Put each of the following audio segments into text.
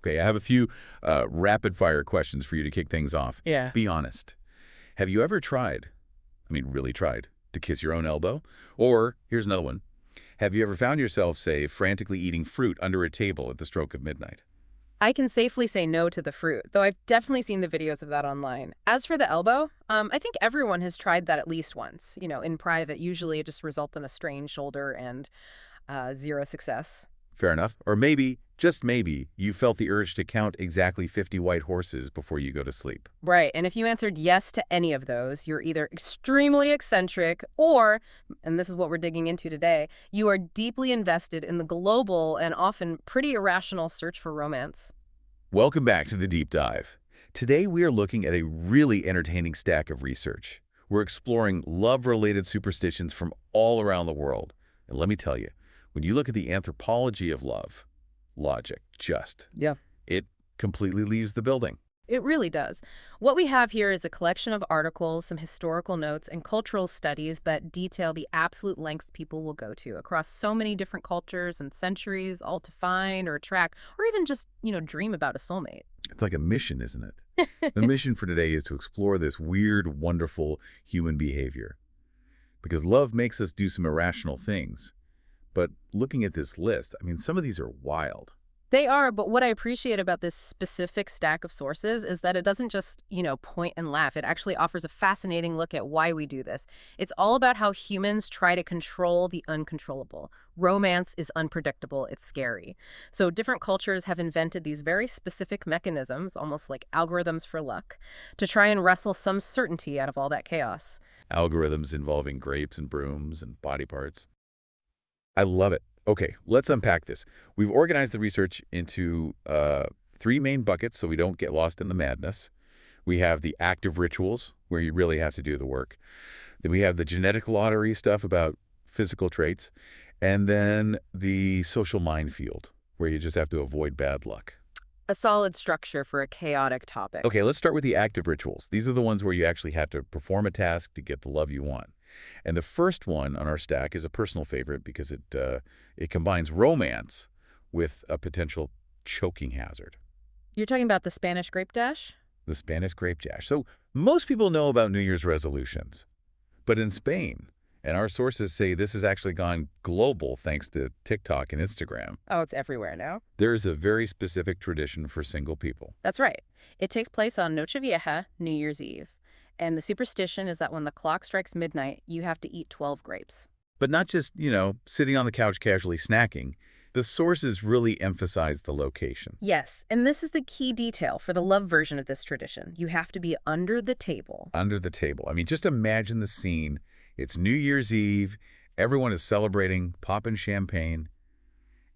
Okay, I have a few rapid-fire questions for you to kick things off. Yeah. Be honest. Have you ever tried, really tried, to kiss your own elbow? Or, here's another one. Have you ever found yourself, say, frantically eating fruit under a table at the stroke of midnight? I can safely say no to the fruit, though I've definitely seen the videos of that online. As for the elbow, I think everyone has tried that at least once. In private, usually it just results in a strained shoulder and zero success. Fair enough. Or maybe, just maybe, you felt the urge to count exactly 50 white horses before you go to sleep. Right, and if you answered yes to any of those, you're either extremely eccentric or, and this is what we're digging into today, you are deeply invested in the global and often pretty irrational search for romance. Welcome back to the Deep Dive. Today we are looking at a really entertaining stack of research. We're exploring love-related superstitions from all around the world. And let me tell you, when you look at the anthropology of love, logic it completely leaves the building. It really does. What we have here is a collection of articles, some historical notes, and cultural studies that detail the absolute lengths people will go to across so many different cultures and centuries, all to find or attract, or even just, dream about a soulmate. It's like a mission, isn't it? The mission for today is to explore this weird, wonderful human behavior. Because love makes us do some irrational things. But looking at this list, some of these are wild. They are, but what I appreciate about this specific stack of sources is that it doesn't just, point and laugh. It actually offers a fascinating look at why we do this. It's all about how humans try to control the uncontrollable. Romance is unpredictable. It's scary. So different cultures have invented these very specific mechanisms, almost like algorithms for luck, to try and wrestle some certainty out of all that chaos. Algorithms involving grapes and brooms and body parts. I love it. Okay, let's unpack this. We've organized the research into 3 main buckets so we don't get lost in the madness. We have the active rituals, where you really have to do the work. Then we have the genetic lottery stuff about physical traits. And then the social minefield, where you just have to avoid bad luck. A solid structure for a chaotic topic. Okay, let's start with the active rituals. These are the ones where you actually have to perform a task to get the love you want. And the first one on our stack is a personal favorite because it combines romance with a potential choking hazard. You're talking about the Spanish grape dash? The Spanish grape dash. So most people know about New Year's resolutions. But in Spain, and our sources say this has actually gone global thanks to TikTok and Instagram. Oh, it's everywhere now. There's a very specific tradition for single people. That's right. It takes place on Noche Vieja, New Year's Eve. And the superstition is that when the clock strikes midnight, you have to eat 12 grapes. But not just, sitting on the couch casually snacking. The sources really emphasize the location. Yes, and this is the key detail for the love version of this tradition. You have to be under the table. Under the table. Just imagine the scene. It's New Year's Eve. Everyone is celebrating, popping champagne.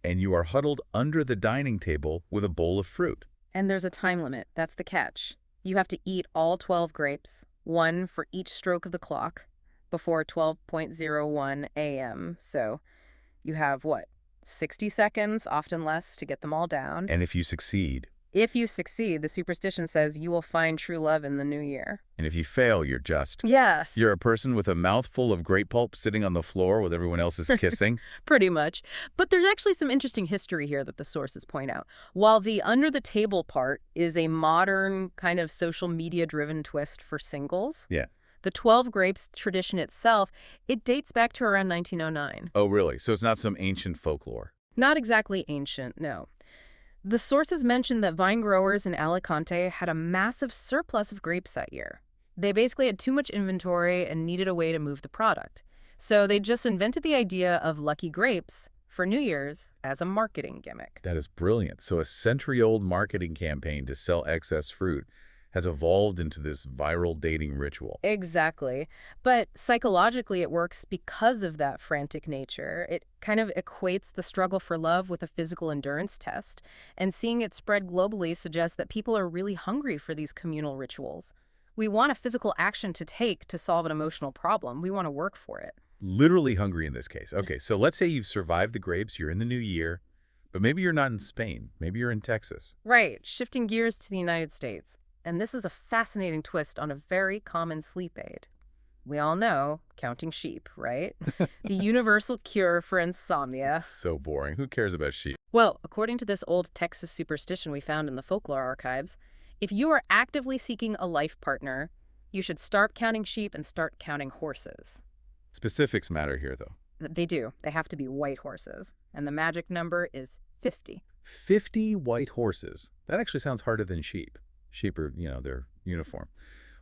And you are huddled under the dining table with a bowl of fruit. And there's a time limit. That's the catch. You have to eat all 12 grapes, one for each stroke of the clock, before 12:01 a.m. So you have, 60 seconds, often less, to get them all down. And if you succeed, the superstition says you will find true love in the new year. And if you fail, you're just... Yes. You're a person with a mouthful of grape pulp sitting on the floor with everyone else is kissing. Pretty much. But there's actually some interesting history here that the sources point out. While the under-the-table part is a modern kind of social media-driven twist for singles, Yeah. the 12 grapes tradition itself, it dates back to around 1909. Oh, really? So it's not some ancient folklore? Not exactly ancient, no. The sources mentioned that vine growers in Alicante had a massive surplus of grapes that year. They basically had too much inventory and needed a way to move the product. So they just invented the idea of lucky grapes for New Year's as a marketing gimmick. That is brilliant. So a century-old marketing campaign to sell excess fruit has evolved into this viral dating ritual. Exactly. But psychologically it works because of that frantic nature. It kind of equates the struggle for love with a physical endurance test. And seeing it spread globally suggests that people are really hungry for these communal rituals. We want a physical action to take to solve an emotional problem. We want to work for it. Literally hungry in this case. Okay, so let's say you've survived the grapes, you're in the new year, but maybe you're not in Spain. Maybe you're in Texas. Right. Shifting gears to the United States. And this is a fascinating twist on a very common sleep aid. We all know counting sheep, right? The universal cure for insomnia. So boring. Who cares about sheep? Well, according to this old Texas superstition we found in the folklore archives, if you are actively seeking a life partner, you should start counting sheep and start counting horses. Specifics matter here, though. They do. They have to be white horses. And the magic number is 50. 50 white horses. That actually sounds harder than sheep. Sheep are, they're uniform.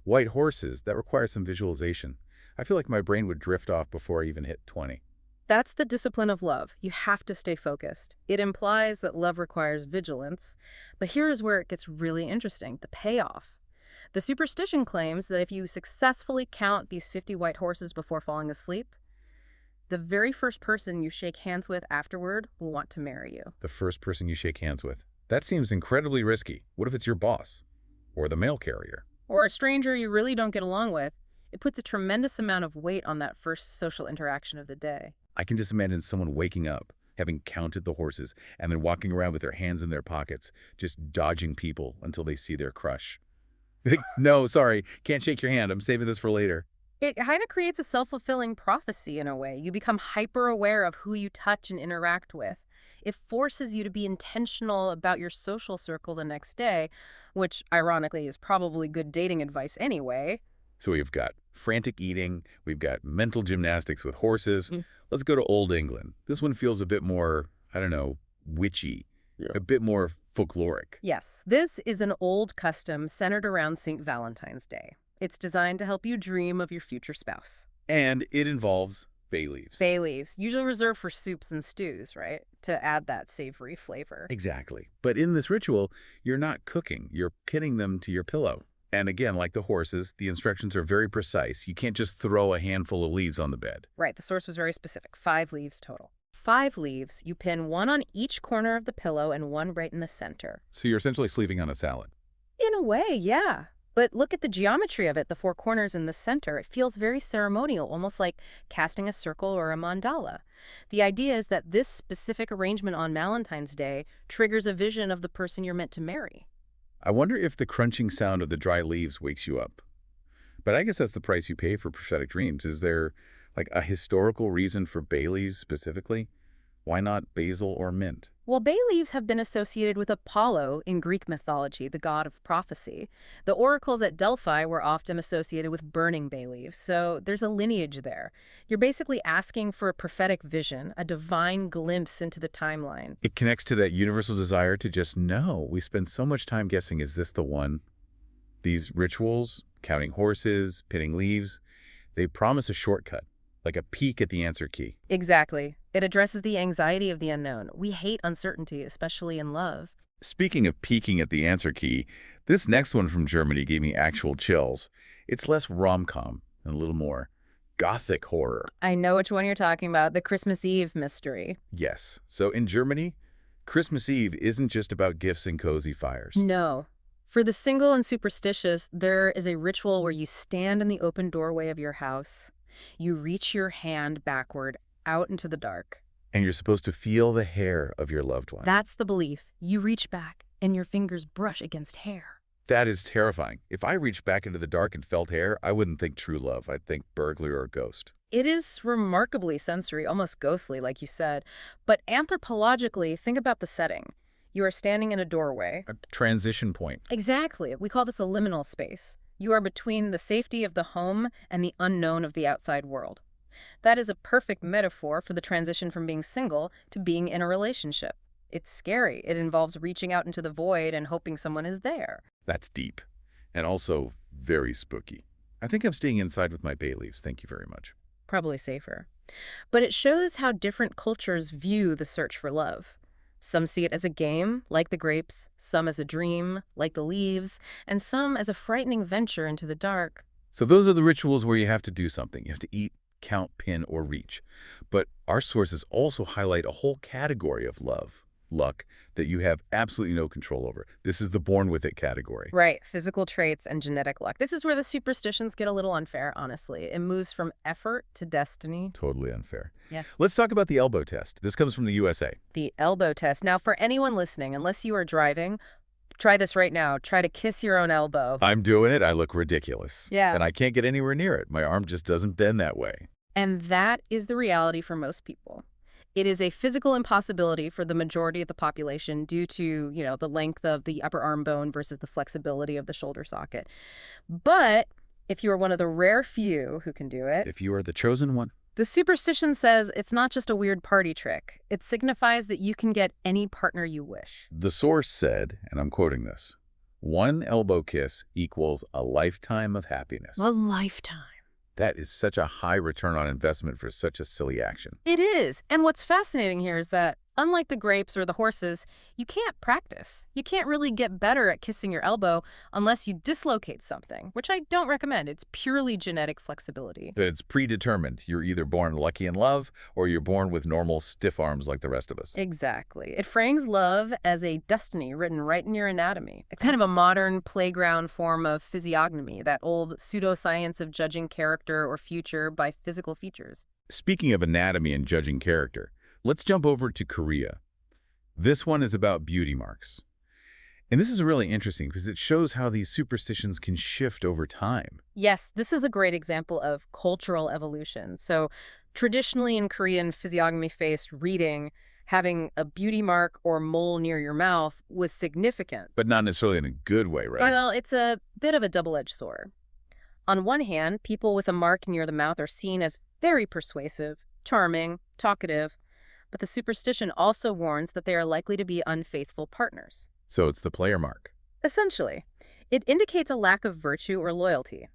White horses, that requires some visualization. I feel like my brain would drift off before I even hit 20. That's the discipline of love. You have to stay focused. It implies that love requires vigilance. But here is where it gets really interesting, the payoff. The superstition claims that if you successfully count these 50 white horses before falling asleep, the very first person you shake hands with afterward will want to marry you. The first person you shake hands with. That seems incredibly risky. What if it's your boss? Or the mail carrier? Or a stranger you really don't get along with? It puts a tremendous amount of weight on that first social interaction of the day. I can just imagine someone waking up, having counted the horses, and then walking around with their hands in their pockets, just dodging people until they see their crush. No, sorry, can't shake your hand. I'm saving this for later. It kind of creates a self-fulfilling prophecy in a way. You become hyper-aware of who you touch and interact with. It forces you to be intentional about your social circle the next day, which, ironically, is probably good dating advice anyway. So we've got frantic eating, we've got mental gymnastics with horses. Let's go to Old England. This one feels a bit more, witchy, a bit more folkloric. Yes, this is an old custom centered around St. Valentine's Day. It's designed to help you dream of your future spouse. And it involves bay leaves. Bay leaves, usually reserved for soups and stews, right? To add that savory flavor. Exactly. But in this ritual, you're not cooking. You're pinning them to your pillow. And again, like the horses, the instructions are very precise. You can't just throw a handful of leaves on the bed. Right, the source was very specific. 5 leaves total. 5 leaves, you pin 1 on each corner of the pillow and 1 right in the center. So you're essentially sleeping on a salad. In a way, yeah. But look at the geometry of it, the 4 corners in the center. It feels very ceremonial, almost like casting a circle or a mandala. The idea is that this specific arrangement on Valentine's Day triggers a vision of the person you're meant to marry. I wonder if the crunching sound of the dry leaves wakes you up. But I guess that's the price you pay for prophetic dreams. Is there, a historical reason for bay leaves specifically? Why not basil or mint? Well, bay leaves have been associated with Apollo in Greek mythology, the god of prophecy. The oracles at Delphi were often associated with burning bay leaves, so there's a lineage there. You're basically asking for a prophetic vision, a divine glimpse into the timeline. It connects to that universal desire to just know. We spend so much time guessing, is this the one? These rituals, counting horses, pinning leaves, they promise a shortcut, like a peek at the answer key. Exactly. It addresses the anxiety of the unknown. We hate uncertainty, especially in love. Speaking of peeking at the answer key, this next one from Germany gave me actual chills. It's less rom-com and a little more gothic horror. I know which one you're talking about, the Christmas Eve mystery. Yes. So in Germany, Christmas Eve isn't just about gifts and cozy fires. No. For the single and superstitious, there is a ritual where you stand in the open doorway of your house. You reach your hand backward out into the dark. And you're supposed to feel the hair of your loved one. That's the belief. You reach back and your fingers brush against hair. That is terrifying. If I reached back into the dark and felt hair, I wouldn't think true love. I'd think burglar or ghost. It is remarkably sensory, almost ghostly, like you said. But anthropologically, think about the setting. You are standing in a doorway. A transition point. Exactly. We call this a liminal space. You are between the safety of the home and the unknown of the outside world. That is a perfect metaphor for the transition from being single to being in a relationship. It's scary. It involves reaching out into the void and hoping someone is there. That's deep. And also very spooky. I think I'm staying inside with my bay leaves. Thank you very much. Probably safer. But it shows how different cultures view the search for love. Some see it as a game, like the grapes, some as a dream, like the leaves, and some as a frightening venture into the dark. So those are the rituals where you have to do something. You have to eat, count, pin, or reach. But our sources also highlight a whole category of love, luck, that you have absolutely no control over. This is the born with it category. Right, physical traits and genetic luck. This is where the superstitions get a little unfair, honestly. It moves from effort to destiny. Totally unfair. Yeah. Let's talk about the elbow test. This comes from the USA. The elbow test. Now, for anyone listening, unless you are driving, try this right now. Try to kiss your own elbow. I'm doing it. I look ridiculous. Yeah. And I can't get anywhere near it. My arm just doesn't bend that way. And that is the reality for most people. It is a physical impossibility for the majority of the population due to, the length of the upper arm bone versus the flexibility of the shoulder socket. But if you are one of the rare few who can do it, If you are the chosen one. the superstition says it's not just a weird party trick. It signifies that you can get any partner you wish. The source said, and I'm quoting this, "One elbow kiss equals a lifetime of happiness." A lifetime. That is such a high return on investment for such a silly action. It is. And what's fascinating here is that, unlike the grapes or the horses, you can't practice. You can't really get better at kissing your elbow unless you dislocate something, which I don't recommend. It's purely genetic flexibility. It's predetermined. You're either born lucky in love or you're born with normal stiff arms like the rest of us. Exactly. It frames love as a destiny written right in your anatomy. It's kind of a modern playground form of physiognomy, that old pseudoscience of judging character or future by physical features. Speaking of anatomy and judging character, let's jump over to Korea. This one is about beauty marks. And this is really interesting because it shows how these superstitions can shift over time. Yes, this is a great example of cultural evolution. So traditionally in Korean physiognomy-based reading, having a beauty mark or mole near your mouth was significant. But not necessarily in a good way, right? Well, it's a bit of a double-edged sword. On one hand, people with a mark near the mouth are seen as very persuasive, charming, talkative, but the superstition also warns that they are likely to be unfaithful partners. So it's the player mark. Essentially, it indicates a lack of virtue or loyalty.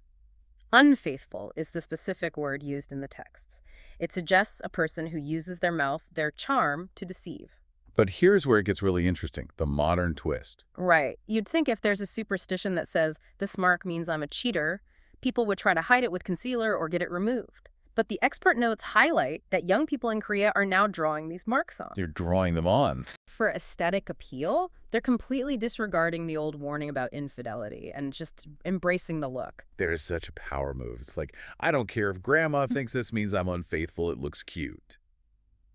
Unfaithful is the specific word used in the texts. It suggests a person who uses their mouth, their charm, to deceive. But here's where it gets really interesting, the modern twist. Right. You'd think if there's a superstition that says, this mark means I'm a cheater, people would try to hide it with concealer or get it removed. But the expert notes highlight that young people in Korea are now drawing these marks on. You're drawing them on. For aesthetic appeal, they're completely disregarding the old warning about infidelity and just embracing the look. There is such a power move. It's like, I don't care if grandma thinks this means I'm unfaithful, it looks cute.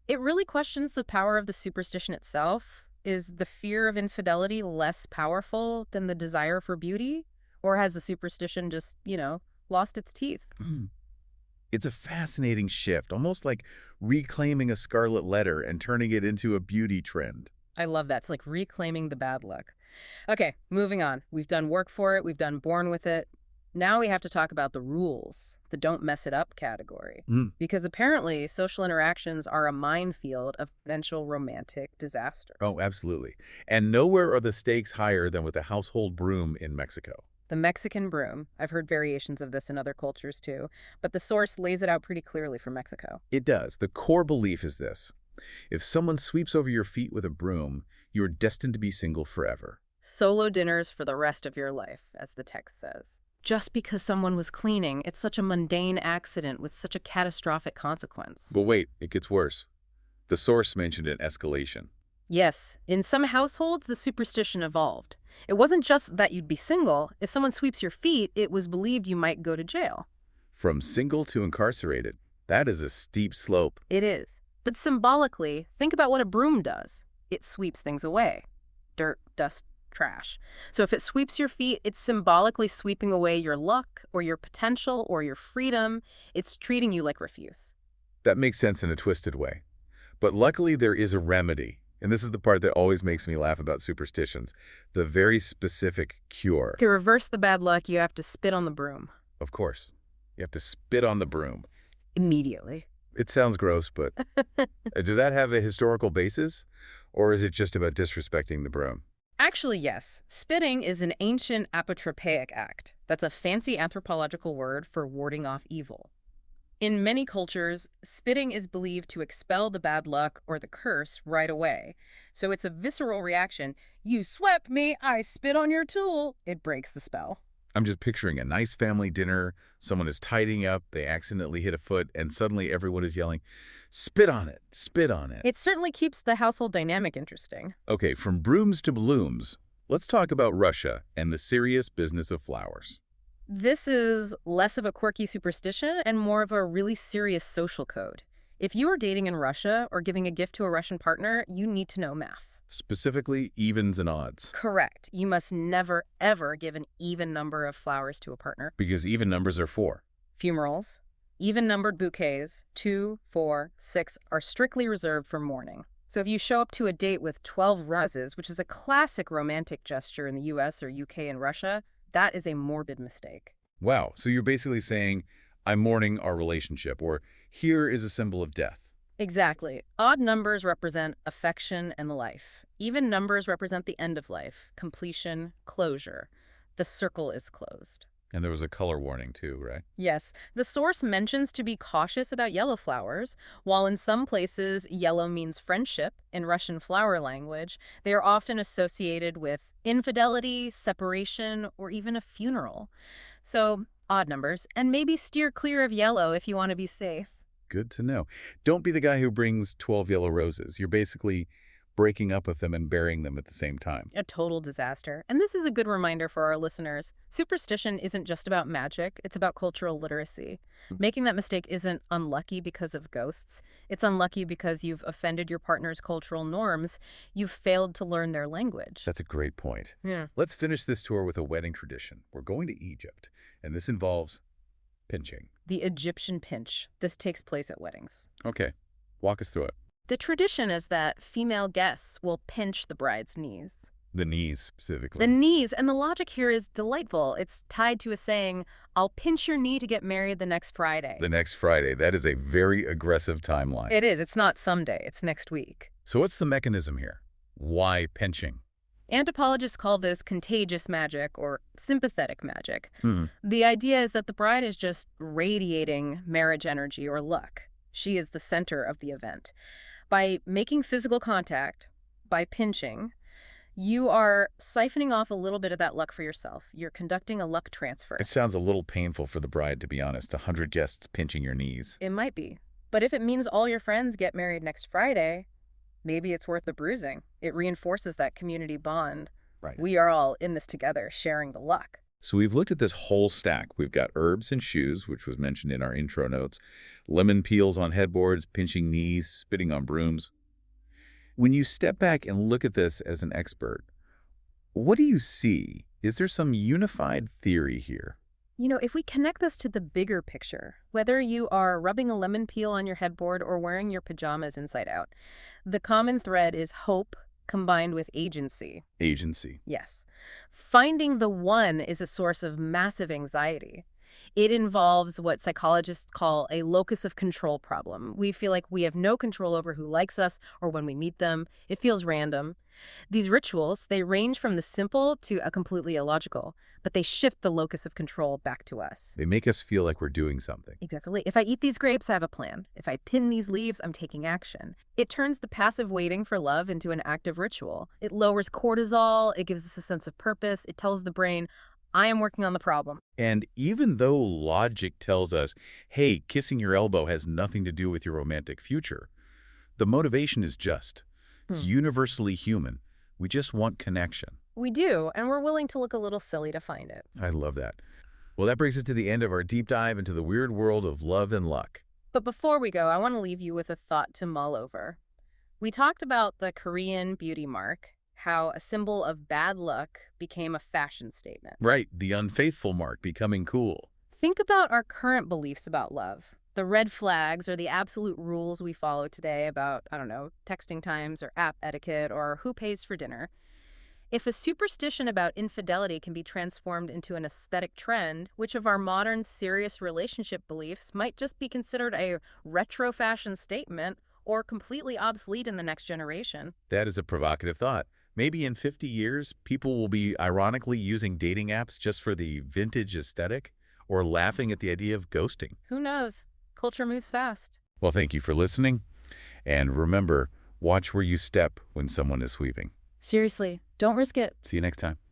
It really questions the power of the superstition itself. Is the fear of infidelity less powerful than the desire for beauty? Or has the superstition just, lost its teeth? It's a fascinating shift, almost like reclaiming a scarlet letter and turning it into a beauty trend. I love that. It's like reclaiming the bad luck. Okay, moving on. We've done work for it. We've done born with it. Now we have to talk about the rules, the don't mess it up category. Because apparently social interactions are a minefield of potential romantic disasters. Oh, absolutely. And nowhere are the stakes higher than with the household broom in Mexico. The Mexican broom. I've heard variations of this in other cultures too, but the source lays it out pretty clearly for Mexico. It does. The core belief is this. If someone sweeps over your feet with a broom, you're destined to be single forever. Solo dinners for the rest of your life, as the text says. Just because someone was cleaning, it's such a mundane accident with such a catastrophic consequence. But wait, it gets worse. The source mentioned an escalation. Yes, in some households, the superstition evolved. It wasn't just that you'd be single. If someone sweeps your feet, it was believed you might go to jail. From single to incarcerated, that is a steep slope. It is. But symbolically, think about what a broom does. It sweeps things away. Dirt, dust, trash. So if it sweeps your feet, it's symbolically sweeping away your luck or your potential or your freedom. It's treating you like refuse. That makes sense in a twisted way. But luckily there is a remedy. And this is the part that always makes me laugh about superstitions. The very specific cure. To reverse the bad luck, you have to spit on the broom. Of course. You have to spit on the broom. Immediately. It sounds gross, but does that have a historical basis? Or is it just about disrespecting the broom? Actually, yes. Spitting is an ancient apotropaic act. That's a fancy anthropological word for warding off evil. In many cultures, spitting is believed to expel the bad luck or the curse right away. So it's a visceral reaction. You swept me, I spit on your tool. It breaks the spell. I'm just picturing a nice family dinner. Someone is tidying up, they accidentally hit a foot, and suddenly everyone is yelling, spit on it, spit on it. It certainly keeps the household dynamic interesting. Okay, from brooms to blooms, let's talk about Russia and the serious business of flowers. This is less of a quirky superstition and more of a really serious social code. If you are dating in Russia or giving a gift to a Russian partner, you need to know math. Specifically, evens and odds. Correct. You must never, ever give an even number of flowers to a partner. Because even numbers are 4. Fumerals. Even-numbered bouquets, 2, 4, 6, are strictly reserved for mourning. So if you show up to a date with 12 roses, which is a classic romantic gesture in the US or UK and Russia, that is a morbid mistake. Wow, so you're basically saying, I'm mourning our relationship, or here is a symbol of death. Exactly. Odd numbers represent affection and life. Even numbers represent the end of life, completion, closure. The circle is closed. And there was a color warning too, right? Yes, the source mentions to be cautious about yellow flowers. While in some places yellow means friendship in Russian flower language, they are often associated with infidelity, separation, or even a funeral. So, odd numbers, and maybe steer clear of yellow if you want to be safe. Good to know. Don't be the guy who brings 12 yellow roses. You're basically breaking up with them and burying them at the same time. A total disaster. And this is a good reminder for our listeners. Superstition isn't just about magic, it's about cultural literacy. Making that mistake isn't unlucky because of ghosts. It's unlucky because you've offended your partner's cultural norms. You've failed to learn their language. That's a great point. Yeah. Let's finish this tour with a wedding tradition. We're going to Egypt, and this involves pinching. The Egyptian pinch. This takes place at weddings. Okay, walk us through it. The tradition is that female guests will pinch the bride's knees. The knees, specifically. The knees, and the logic here is delightful. It's tied to a saying, I'll pinch your knee to get married the next Friday. The next Friday. That is a very aggressive timeline. It is. It's not someday. It's next week. So what's the mechanism here? Why pinching? Anthropologists call this contagious magic or sympathetic magic. Hmm. The idea is that the bride is just radiating marriage energy or luck. She is the center of the event. By making physical contact, by pinching, you are siphoning off a little bit of that luck for yourself. You're conducting a luck transfer. It sounds a little painful for the bride, to be honest. 100 guests pinching your knees. It might be. But if it means all your friends get married next Friday, maybe it's worth the bruising. It reinforces that community bond. Right. We are all in this together, sharing the luck. So we've looked at this whole stack. We've got herbs and shoes, which was mentioned in our intro notes, lemon peels on headboards, pinching knees, spitting on brooms. When you step back and look at this as an expert, what do you see? Is there some unified theory here? You know, if we connect this to the bigger picture, whether you are rubbing a lemon peel on your headboard or wearing your pajamas inside out, the common thread is hope combined with agency. Agency. Yes. Finding the one is a source of massive anxiety. It involves what psychologists call a locus of control problem. We feel like we have no control over who likes us or when we meet them. It feels random. These rituals, they range from the simple to a completely illogical, but they shift the locus of control back to us. They make us feel like we're doing something. Exactly. If I eat these grapes, I have a plan. If I pin these leaves, I'm taking action. It turns the passive waiting for love into an active ritual. It lowers cortisol. It gives us a sense of purpose. It tells the brain, I am working on the problem. And even though logic tells us, hey, kissing your elbow has nothing to do with your romantic future, the motivation is just. It's universally human. We just want connection. We do, and we're willing to look a little silly to find it. I love that. Well, that brings us to the end of our deep dive into the weird world of love and luck. But before we go, I want to leave you with a thought to mull over. We talked about the Korean beauty mark, how a symbol of bad luck became a fashion statement. Right, the unfaithful mark becoming cool. Think about our current beliefs about love. The red flags or the absolute rules we follow today about, I don't know, texting times or app etiquette or who pays for dinner. If a superstition about infidelity can be transformed into an aesthetic trend, which of our modern serious relationship beliefs might just be considered a retro fashion statement or completely obsolete in the next generation? That is a provocative thought. Maybe in 50 years, people will be ironically using dating apps just for the vintage aesthetic or laughing at the idea of ghosting. Who knows? Culture moves fast. Well, thank you for listening. And remember, watch where you step when someone is sweeping. Seriously, don't risk it. See you next time.